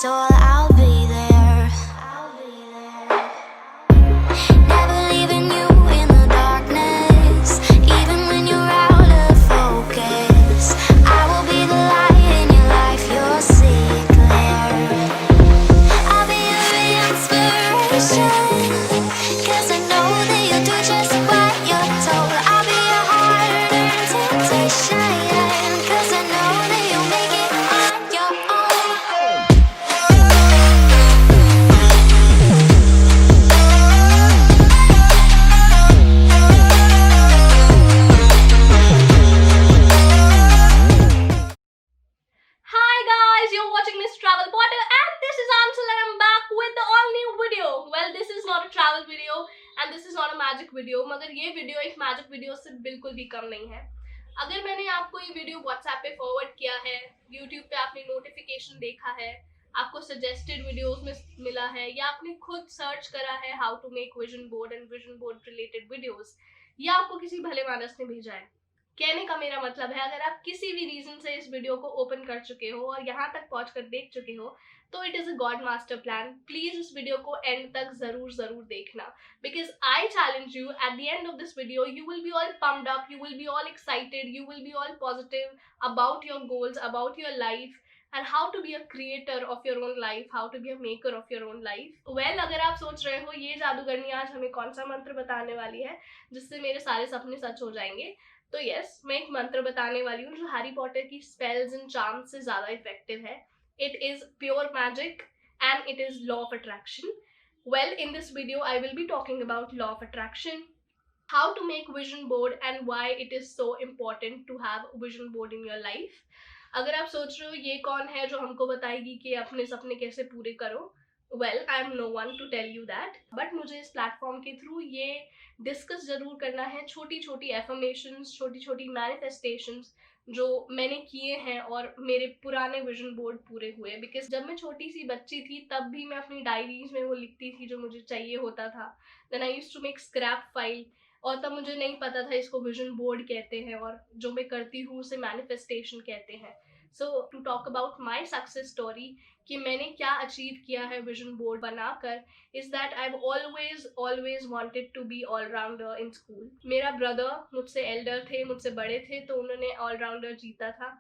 told I'll be there. Never leaving you in the darkness, even when you're out of focus. I will be the light in your life, you'll see it clear. I'll be your inspiration, 'cause I know that you'll do just what you're told. I'll be your hard-earned temptation, 'cause I know that you'll make it on your own. Hi guys, you're watching Miss Travel Potter and this is Ansel and I'm back with the all new video. Well, this is not a travel video and this is not a magic video, मगर ये video एक magic video से बिल्कुल भी कम नहीं है. अगर मैंने आपको ये वीडियो WhatsApp पे फॉरवर्ड किया है, YouTube पे आपने नोटिफिकेशन देखा है, आपको सजेस्टेड वीडियोस में मिला है या आपने खुद सर्च करा है how to make vision board and vision board related videos, या आपको किसी भले मानस ने भेजा है. कहने का मेरा मतलब है, अगर आप किसी भी रीजन से इस वीडियो को ओपन कर चुके हो और यहाँ तक पहुंचकर देख चुके हो, तो it is a God master plan. Please इस वीडियो को एंड तक जरूर देखना, because I challenge you at the end of this video you will be all pumped up, you will be all excited, you will be all positive about your goals, about your life and how to be a creator of your own life, how to be a maker of your oन life. well, अगर आप सोच रहे हो ये जादूगरनी आज हमें कौन सा मंत्र बताने वाली है जिससे मेरे सारे सपने सच हो जाएंगे, तो यस, मैं एक मंत्र बताने वाली हूँ जो हैरी पॉटर की स्पेल्स एंड चार्म्स से ज्यादा इफेक्टिव है. It is pure magic and it is law of attraction. Well, in this video I will be talking about law of attraction, how to make vision board and why it is so important to have a vision board in your life. अगर आप सोच रहे हो ये कौन है जो हमको बताएगी कि अपने सपने कैसे पूरे करो, well, I am no one to tell you that, but मुझे इस प्लेटफॉर्म के थ्रू ये डिस्कस जरूर करना है छोटी छोटी एफर्मेशंस, छोटी छोटी मैनिफेस्टेशंस जो मैंने किए हैं और मेरे पुराने विजन बोर्ड पूरे हुए. बिकॉज जब मैं छोटी सी बच्ची थी तब भी मैं अपनी डायरीज में वो लिखती थी जो मुझे चाहिए होता था. Then I used to make scrap file, और तब मुझे नहीं पता था इसको विजन बोर्ड कहते हैं और जो मैं करती हूँ उसे मैनिफेस्टेशन कहते हैं. So to talk about my success story कि मैंने क्या अचीव किया है विजन बोर्ड बनाकर, is that I always wanted to be allrounder in school. मेरा ब्रदर मुझसे एल्डर थे, मुझसे बड़े थे, तो उन्होंने ऑलराउंडर जीता था,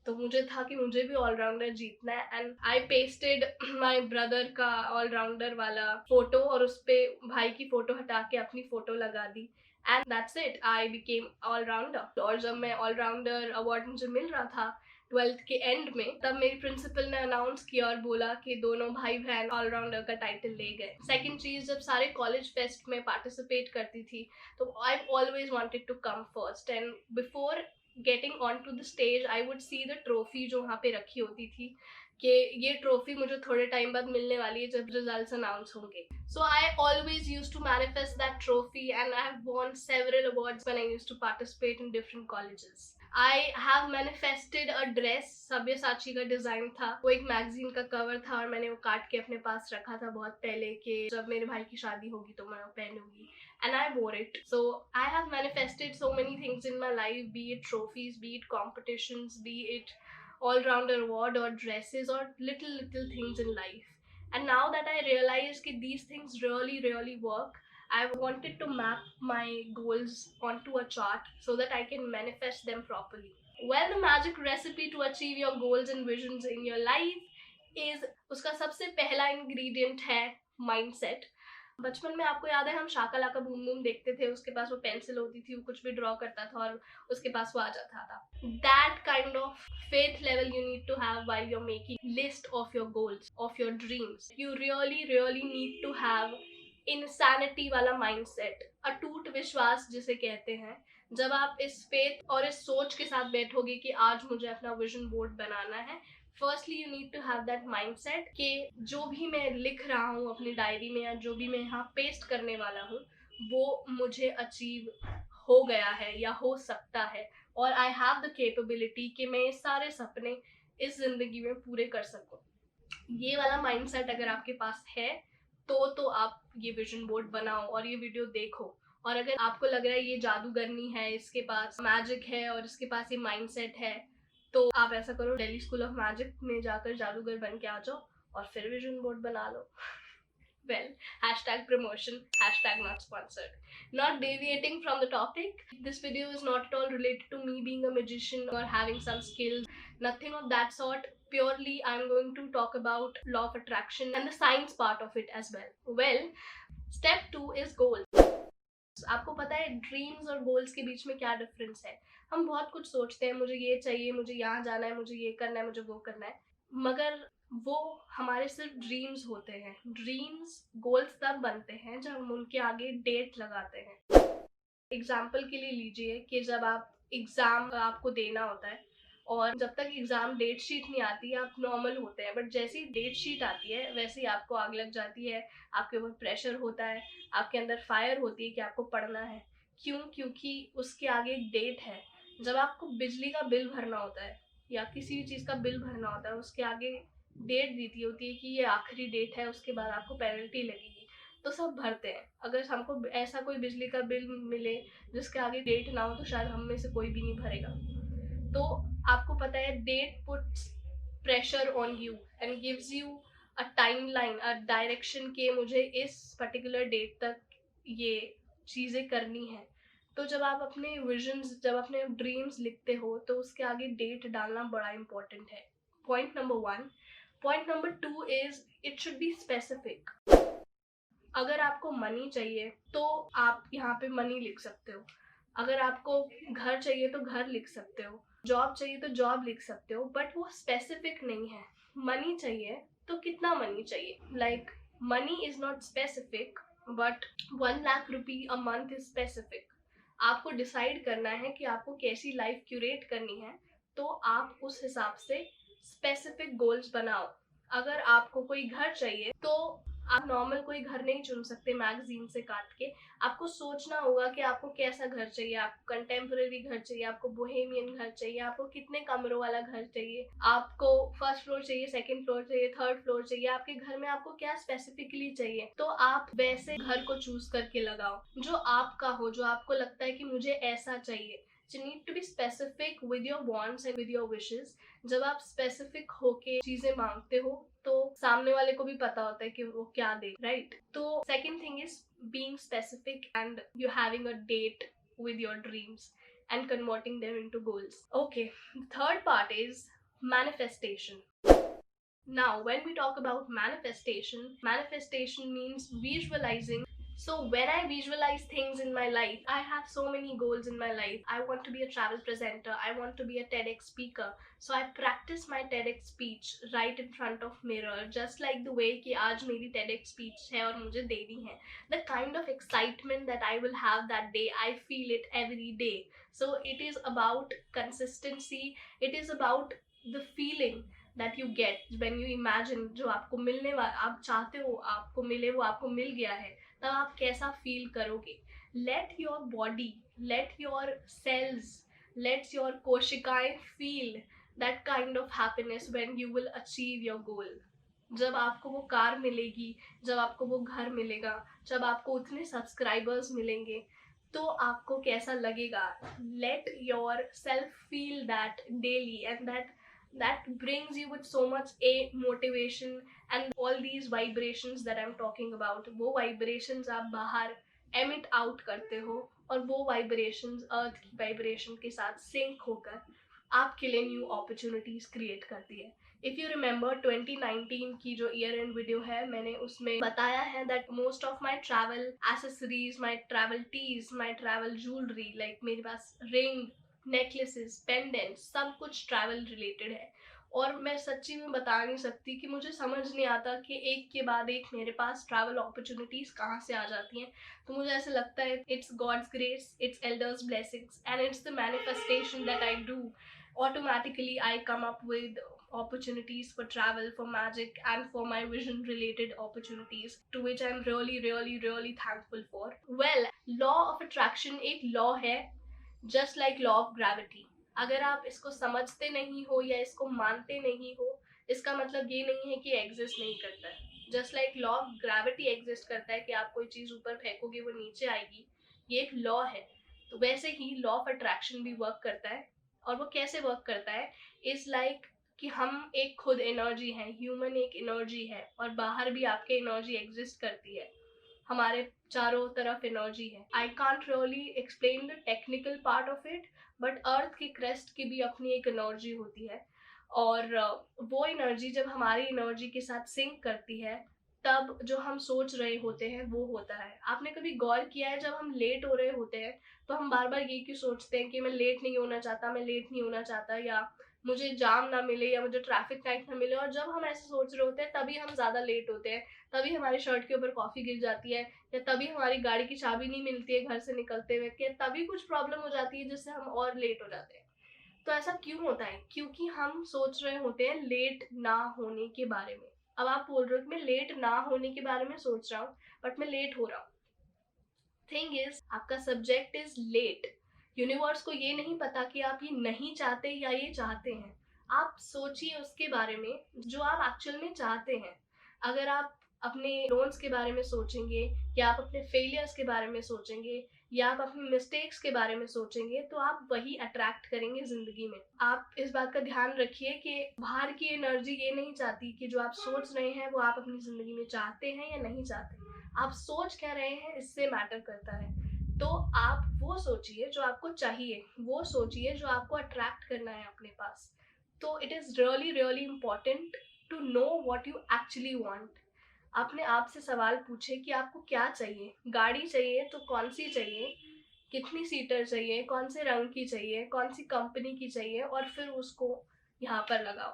तो मुझे था कि मुझे भी ऑलराउंडर जीतना है. And I pasted my brother का ऑलराउंडर वाला फोटो और उस पे भाई की फोटो हटा के अपनी फोटो लगा दी. And that's it, I became allrounder. और जब मैं ऑलराउंडर अवार्ड मुझे मिल रहा था 12th के एंड में, तब मेरी प्रिंसिपल ने अनाउंस किया और बोला कि दोनों भाई बहन ऑलराउंडर का टाइटल ले गए. सेकंड चीज, जब सारे कॉलेज फेस्ट में पार्टिसिपेट करती थी तो I always wanted to come first, and before getting on to the stage I would see the trophy जो वहाँ पे रखी होती थी कि ये ट्रॉफी मुझे थोड़े टाइम बाद मिलने वाली है जब रिजल्ट्स अनाउंस होंगे. So I always used to manifest that trophy and I have won several awards when I used to participate in different colleges. I have manifested a dress, Sabyasachi का design था, वो एक मैगजीन का cover था और मैंने वो काट के अपने पास रखा था बहुत पहले कि जब मेरे भाई की शादी होगी तो मैं वो पहनूंगी. And I wore it. So I have manifested so many things in my life, be it trophies, be it competitions, be it all-rounder award or dresses or little things in life. And now that I realize that these things really work, I wanted to map my goals onto a chart so that I can manifest them properly. Well, the magic recipe to achieve your goals and visions in your life is, उसका सबसे पहला ingredient है mindset. बचपन में आपको याद है हम शाका लाका बूम बूम देखते थे, उसके पास वो पेंसिल होती थी, वो कुछ भी ड्रॉ करता था और उसके पास वो आ जाता था. That kind of faith level you need to have while you're making list of your goals, of your dreams. You really need to have insanity वाला mindset, अटूट विश्वास जिसे कहते हैं. जब आप इस फेथ और इस सोच के साथ बैठोगे कि आज मुझे अपना विजन बोर्ड बनाना है, firstly you need to have that mindset कि जो भी मैं लिख रहा हूँ अपनी डायरी में या जो भी मैं यहाँ पेस्ट करने वाला हूँ वो मुझे अचीव हो गया है या हो सकता है, और आई हैव द कैपेबिलिटी कि मैं ये सारे सपने इस जिंदगी में पूरे कर सकूँ. ये वाला माइंडसेट अगर आपके पास है तो आप ये विजन बोर्ड बनाओ और ये वीडियो देखो. और अगर आपको लग रहा है ये जादूगरनी है, इसके पास मैजिक है और इसके पास ये माइंडसेट है, तो आप ऐसा करो, दिल्ली स्कूल ऑफ मैजिक में जाकर जादूगर बन के आ जाओ और फिर विजन बोर्ड बना लो। Well, hashtag promotion, hashtag not sponsored. Not deviating from the topic, this video is not at all related to me being a magician or having some skills, nothing of that sort. Purely I'm going to talk about law of attraction and the science part of it as well. Well, step 2 is goals. आपको पता है dreams और goals के बीच में क्या difference है? हम बहुत कुछ सोचते हैं, मुझे ये चाहिए, मुझे यहाँ जाना है, मुझे ये करना है, मुझे वो करना है, मगर वो हमारे सिर्फ ड्रीम्स होते हैं। ड्रीम्स गोल्स तब बनते हैं जब हम उनके आगे डेट लगाते हैं। एग्जाम्पल के लिए लीजिए कि जब आप एग्ज़ाम आपको देना होता है और जब तक एग्ज़ाम डेट शीट नहीं आती आप नॉर्मल होते हैं, बट जैसे ही डेट शीट आती है वैसे ही आपको आग लग जाती है, आपके ऊपर प्रेशर होता है, आपके अंदर फायर होती है कि आपको पढ़ना है। क्यों? क्योंकि उसके आगे एक डेट है। जब आपको बिजली का बिल भरना होता है या किसी भी चीज़ का बिल भरना होता है, उसके आगे डेट दी होती है कि ये आखिरी डेट है, उसके बाद आपको पेनल्टी लगेगी, तो सब भरते हैं। अगर हमको ऐसा कोई बिजली का बिल मिले जिसके आगे डेट ना हो तो शायद हम में से कोई भी नहीं भरेगा। तो आपको पता है date puts pressure on you and gives you a timeline, a direction के मुझे इस पर्टिकुलर डेट तक ये चीज़ें करनी है। तो जब आप अपने विजन्स, जब अपने ड्रीम्स लिखते हो तो उसके आगे डेट डालना बड़ा इंपॉर्टेंट है। Point number 1। Point number 2 is it should be specific. अगर आपको मनी चाहिए तो आप यहाँ पे मनी लिख सकते हो, अगर आपको घर चाहिए तो घर लिख सकते हो, जॉब चाहिए तो जॉब लिख सकते हो, बट वो स्पेसिफिक नहीं है। मनी चाहिए तो कितना मनी चाहिए? Like money is not specific but 1 lakh rupee a month is specific. आपको डिसाइड करना है कि आपको कैसी लाइफ क्यूरेट करनी है, तो आप उस हिसाब से स्पेसिफिक गोल्स बनाओ। अगर आपको कोई घर चाहिए तो आप नॉर्मल कोई घर नहीं चुन सकते मैगजीन से काट के। आपको सोचना होगा कि आपको कैसा घर चाहिए, आपको कंटेम्पररी घर चाहिए, आपको बोहेमियन घर चाहिए, आपको कितने कमरों वाला घर चाहिए, आपको फर्स्ट फ्लोर चाहिए, सेकंड फ्लोर चाहिए, थर्ड फ्लोर चाहिए, आपके घर में आपको क्या स्पेसिफिकली चाहिए, तो आप वैसे घर को चूज करके लगाओ जो आपका हो, जो आपको लगता है कि मुझे ऐसा चाहिए। You need to be specific with your wants and with your wishes. जब आप स्पेसिफिक होके चीजें मांगते हो तो सामने वाले को भी पता होता है कि वो क्या दे, राइट? तो second thing is being specific and you having a date with your dreams and converting them into goals. Okay, the third part is manifestation. Now, when we talk about manifestation, manifestation means visualizing. So when I visualize things in my life, I have so many goals in my life. I want to be a travel presenter. I want to be a TEDx speaker. So I practice my TEDx speech right in front of mirror, just like the way कि आज मेरी TEDx speech है और मुझे देनी है. The kind of excitement that I will have that day, I feel it every day. So it is about consistency. It is about the feeling that you get when you imagine जो आपको मिलने वाला, आप चाहते हो आपको मिले, वो आपको मिल गया है, तब आप कैसा फील करोगे? Let your body, let your cells, let your कोशिकाएं feel that kind of happiness when you will achieve your goal. जब आपको वो कार मिलेगी, जब आपको वो घर मिलेगा, जब आपको उतने सब्सक्राइबर्स मिलेंगे, तो आपको कैसा लगेगा? Let yourself feel that daily, and that brings you with so much a motivation and all these vibrations that I'm talking about. वो vibrations आप बाहर emit out करते हो और वो vibrations अर्थ की vibration के साथ sync होकर आपके लिए न्यू अपॉर्चुनिटीज क्रिएट करती है। इफ यू रिमेंबर 2019 की जो ईयर एंड वीडियो है, मैंने उसमें बताया है that most of my travel accessories, my travel tees, my travel jewellery, like मेरे पास रिंग, नेकलेसेस, पेंडेंट्स, सब कुछ ट्रैवल रिलेटेड है। और मैं सच्ची में बता नहीं सकती कि मुझे समझ नहीं आता कि एक के बाद एक मेरे पास ट्रैवल अपॉर्चुनिटीज कहाँ से आ जाती हैं। तो मुझे ऐसे लगता है it's God's grace, it's elders blessings and it's the manifestation that I do. Automatically I come up with opportunities for travel, for magic, and for my vision related opportunities, to which I'm really thankful for. Well, law of attraction एक law है, just like law of gravity. अगर आप इसको समझते नहीं हो या इसको मानते नहीं हो, इसका मतलब ये नहीं है कि एग्जिस्ट नहीं करता है। Just like law of gravity exist करता है कि आप कोई चीज ऊपर फेंकोगे वो नीचे आएगी, ये एक लॉ है, तो वैसे ही लॉ ऑफ अट्रैक्शन भी वर्क करता है। और वो कैसे वर्क करता है? इज लाइक कि हम एक खुद एनर्जी हैं, ह्यूमन एक एनर्जी है और बाहर भी आपके एनर्जी एग्जिस्ट करती है, हमारे चारों तरफ एनर्जी है. I can't really explain the technical part of it, but earth की क्रेस्ट की भी अपनी एक एनर्जी होती है और वो एनर्जी जब हमारी एनर्जी के साथ सिंक करती है तब जो हम सोच रहे होते हैं वो होता है. आपने कभी गौर किया है जब हम लेट हो रहे होते हैं तो हम बार बार ये क्यों सोचते हैं कि मैं लेट नहीं होना चाहता, मैं लेट नहीं होना चाहता, या मुझे जाम ना मिले, या मुझे ट्रैफिक लाइट ना मिले. और जब हम ऐसे सोच रहे होते हैं तभी हम ज़्यादा लेट होते हैं, तभी हमारी शर्ट के ऊपर कॉफ़ी गिर जाती है, या तभी हमारी गाड़ी की चाबी नहीं मिलती है घर से निकलते हुए, कि तभी कुछ प्रॉब्लम हो जाती है जिससे हम और लेट हो जाते हैं. तो ऐसा क्यों होता है? क्योंकि हम सोच रहे होते हैं लेट ना होने के बारे में. अब आप बोल रहे हो कि मैं लेट ना होने के बारे में सोच रहा हूँ बट मैं लेट हो रहा हूँ. थिंग इज, आपका सब्जेक्ट इज लेट. यूनिवर्स को ये नहीं पता कि आप ये नहीं चाहते या ये चाहते हैं. आप सोचिए उसके बारे में जो आप एक्चुअल में चाहते हैं. अगर आप अपने लोन्स के बारे में सोचेंगे, या आप अपने फेलियर्स के बारे में सोचेंगे, या आप अपनी मिस्टेक्स के बारे में सोचेंगे, तो आप वही अट्रैक्ट करेंगे जिंदगी में. आप इस बात का ध्यान रखिए कि बाहर की एनर्जी ये नहीं चाहती कि जो आप सोच रहे हैं वो आप अपनी जिंदगी में चाहते हैं या नहीं चाहते. आप सोच क्या रहे हैं इससे मैटर करता है. तो आप वो सोचिए जो आपको चाहिए, वो सोचिए जो आपको अट्रैक्ट करना है अपने पास. तो it is really really important to know what you actually want. अपने आप से सवाल पूछे कि आपको क्या चाहिए. गाड़ी चाहिए तो कौन सी चाहिए, कितनी सीटर चाहिए, कौन से रंग की चाहिए, कौन सी कंपनी की चाहिए, और फिर उसको यहाँ पर लगाओ.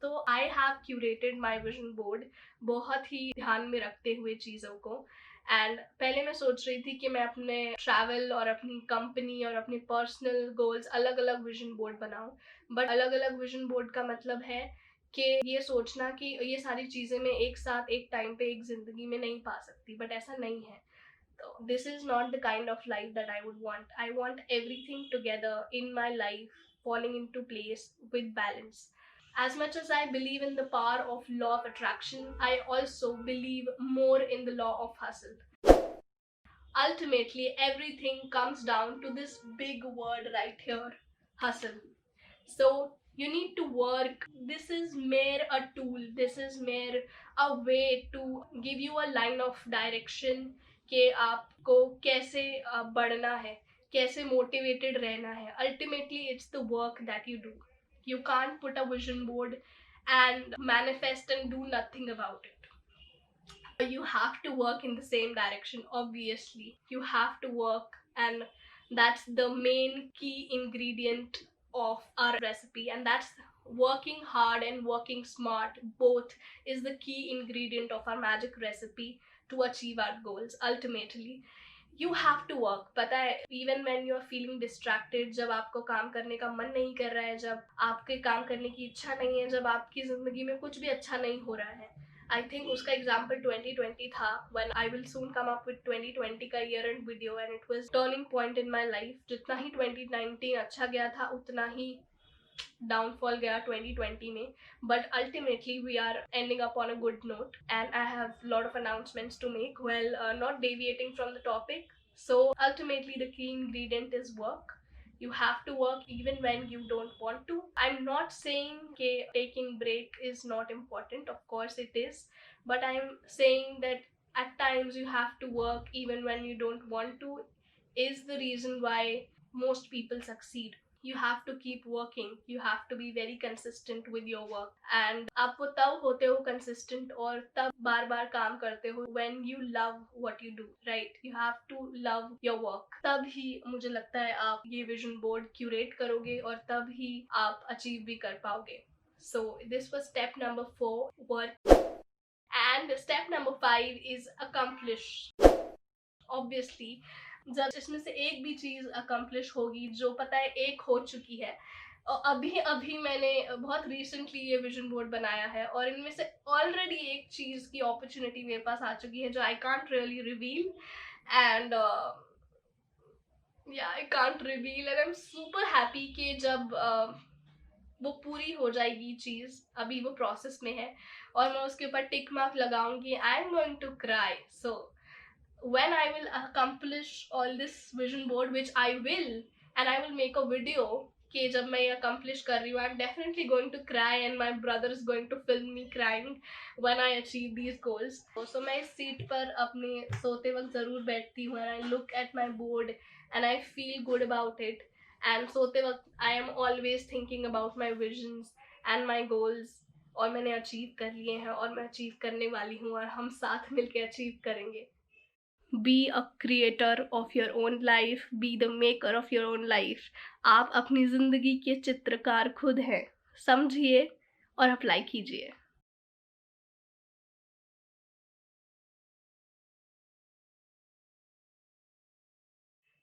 तो I have curated my vision board बहुत ही ध्यान में रखते हुए चीज़ों को. एंड पहले मैं सोच रही थी कि मैं अपने ट्रैवल और अपनी कंपनी और अपनी पर्सनल गोल्स अलग अलग विजन बोर्ड बनाऊं. बट अलग अलग विजन बोर्ड का मतलब है कि ये सोचना कि ये सारी चीज़ें मैं एक साथ एक टाइम पे एक ज़िंदगी में नहीं पा सकती. बट ऐसा नहीं है. तो this is not the kind of life that I would want. I want everything together in my life falling into place with balance. As much as I believe in the power of law of attraction, I also believe more in the law of hustle. Ultimately, everything comes down to this big word right here, hustle. So you need to work. This is mere a tool. This is mere a way to give you a line of direction कि आपको कैसे बढ़ना है, कैसे motivated रहना है. Ultimately, it's the work that you do. You can't put a vision board and manifest and do nothing about it. You have to work in the same direction, obviously. You have to work, and that's the main key ingredient of our recipe. And that's working hard and working smart. Both is the key ingredient of our magic recipe to achieve our goals. Ultimately, you have to work. पता है, even when you are feeling distracted, जब आपको काम करने का मन नहीं कर रहा है, जब आपके काम करने की इच्छा नहीं है, जब आपकी जिंदगी में कुछ भी अच्छा नहीं हो रहा है. आई थिंक उसका एग्जाम्पल 2020 था, when I will soon come up with 2020 का year and video, and it was turning point in my life. जितना ही 2019 अच्छा गया था उतना ही डाउनफॉल गया 2020 में. But ultimately we are ending up on a good note, and I have lot of announcements to make. Well, not deviating from the topic. So ultimately the key ingredient is work. You have to work even when you don't want to. I'm not saying that taking break is not important. Of course it is. But I'm saying that at times you have to work even when you don't want to is the reason why most people succeed. You have to keep working. You have to be very consistent with your work. And आप वो तब होते हो consistent और तब बार बार काम करते हो when you love what you do, right? You have to love your work. तब ही मुझे लगता है आप ये vision board curate करोगे और तब ही आप achieve भी कर पाओगे. So this was step number 4, work. And step number 5 is accomplish. Obviously, जब इसमें से एक भी चीज अकम्प्लिश होगी, जो पता है एक हो चुकी है, और अभी मैंने बहुत रिसेंटली ये विजन बोर्ड बनाया है, और इनमें से ऑलरेडी एक चीज की अपॉर्चुनिटी मेरे पास आ चुकी है जो I can't really reveal. And I can't reveal, and I am super happy कि जब वो पूरी हो जाएगी चीज, अभी वो प्रोसेस में है, और मैं उसके ऊपर टिक मार्क लगाऊंगी. I am going to cry. So when I will accomplish all this vision board, which I will, and I will make a video कि जब मैं ये अकम्प्लिश कर रही हूँ, I am definitely going to cry and my brother is going to film me crying when I achieve these goals. So मैं इस seat पर अपने सोते वक्त ज़रूर बैठती हूँ and I look at my board and I feel good about it. And सोते वक्त I am always thinking about my visions and my goals, और मैंने अचीव कर लिए हैं और मैं अचीव करने वाली हूँ और हम साथ मिलके अचीव करेंगे. Be a creator of your own life, be the maker of your own life. आप अपनी ज़िंदगी के चित्रकार खुद हैं. समझिए और अप्लाई कीजिए.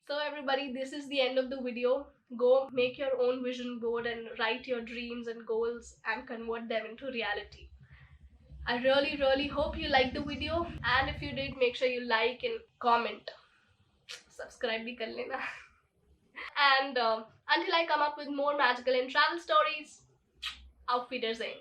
So everybody, this is the end of the video. Go make your own vision board and write your dreams and goals and convert them into reality. I really hope you liked the video, and if you did, make sure you like and comment. Subscribe bhi kar lena. And until I come up with more magical and travel stories, auf Wiedersehen.